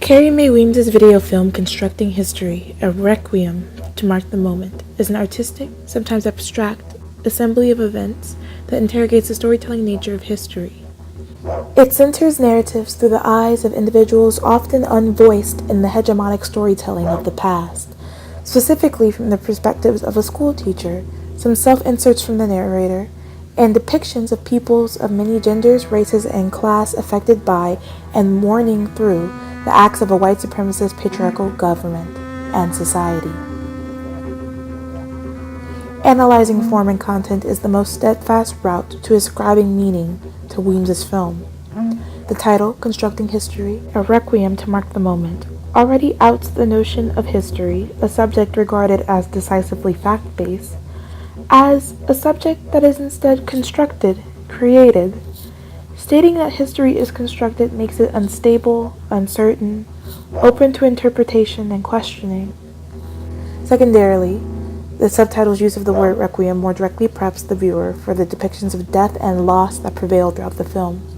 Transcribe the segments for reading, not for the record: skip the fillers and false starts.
Carrie Mae Weems' video film Constructing History, a Requiem to Mark the Moment, is an artistic, sometimes abstract, assembly of events that interrogates the storytelling nature of history. It centers narratives through the eyes of individuals often unvoiced in the hegemonic storytelling of the past, specifically from the perspectives of a school teacher, some self-inserts from the narrator, and depictions of peoples of many genders, races, and class affected by and mourning through the acts of a white supremacist patriarchal government and society. Analyzing form and content is the most steadfast route to ascribing meaning to Weems' film. The title, Constructing History, a Requiem to Mark the Moment, already outs the notion of history, a subject regarded as decisively fact-based, as a subject that is instead constructed, created. Stating that history is constructed makes it unstable, uncertain, open to interpretation and questioning. Secondarily, the subtitle's use of the word requiem more directly preps the viewer for the depictions of death and loss that prevail throughout the film.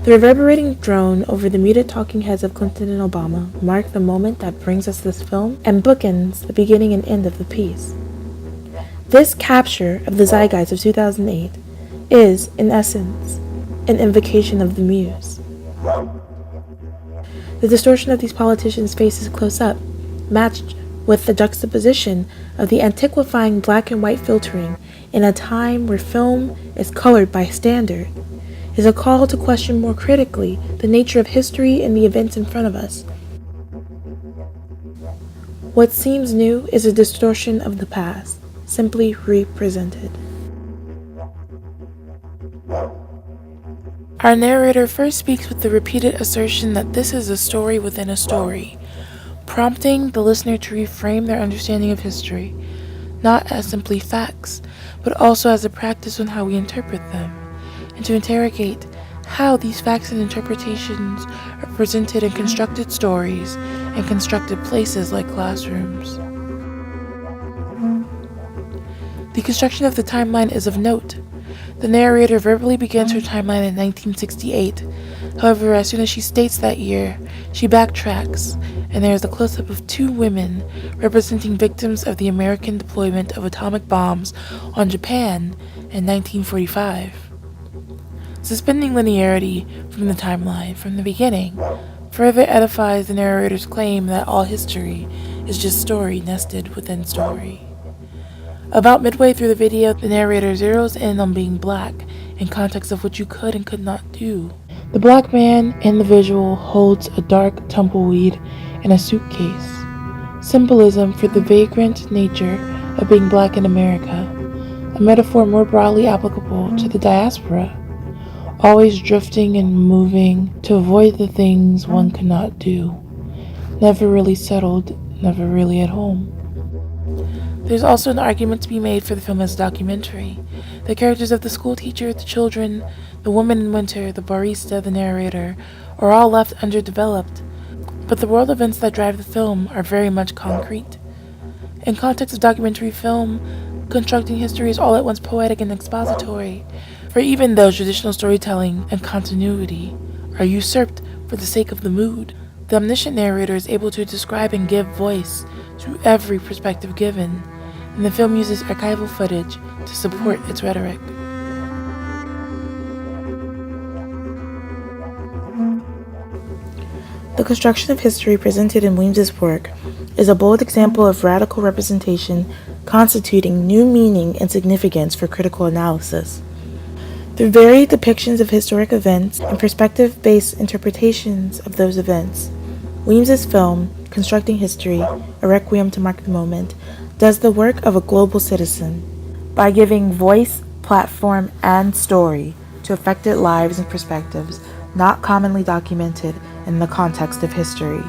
The reverberating drone over the muted talking heads of Clinton and Obama mark the moment that brings us this film and bookends the beginning and end of the piece. This capture of the zeitgeist of 2008 is, in essence, an invocation of the muse. The distortion of these politicians' faces close up, matched with the juxtaposition of the antiquifying black and white filtering in a time where film is colored by standard, is a call to question more critically the nature of history and the events in front of us. What seems new is a distortion of the past, simply represented. Our narrator first speaks with the repeated assertion that this is a story within a story, prompting the listener to reframe their understanding of history, not as simply facts, but also as a practice on how we interpret them, and to interrogate how these facts and interpretations are presented in constructed stories and constructed places like classrooms. The construction of the timeline is of note. The narrator verbally begins her timeline in 1968. However, as soon as she states that year, she backtracks, and there is a close-up of two women representing victims of the American deployment of atomic bombs on Japan in 1945. Suspending linearity from the timeline from the beginning further edifies the narrator's claim that all history is just story nested within story. About midway through the video, the narrator zeroes in on being black in context of what you could and could not do. The black man in the visual holds a dark tumbleweed in a suitcase, symbolism for the vagrant nature of being black in America, a metaphor more broadly applicable to the diaspora, always drifting and moving to avoid the things one could not do, never really settled, never really at home. There's also an argument to be made for the film as a documentary. The characters of the school teacher, the children, the woman in winter, the barista, the narrator, are all left underdeveloped, but the world events that drive the film are very much concrete. In context of documentary film, constructing history is all at once poetic and expository, for even though traditional storytelling and continuity are usurped for the sake of the mood, the omniscient narrator is able to describe and give voice to every perspective given, and the film uses archival footage to support its rhetoric. The construction of history presented in Weems' work is a bold example of radical representation constituting new meaning and significance for critical analysis. Through varied depictions of historic events and perspective-based interpretations of those events, Weems' film, Constructing History, a Requiem to Mark the Moment, does the work of a global citizen by giving voice, platform, and story to affected lives and perspectives not commonly documented in the context of history.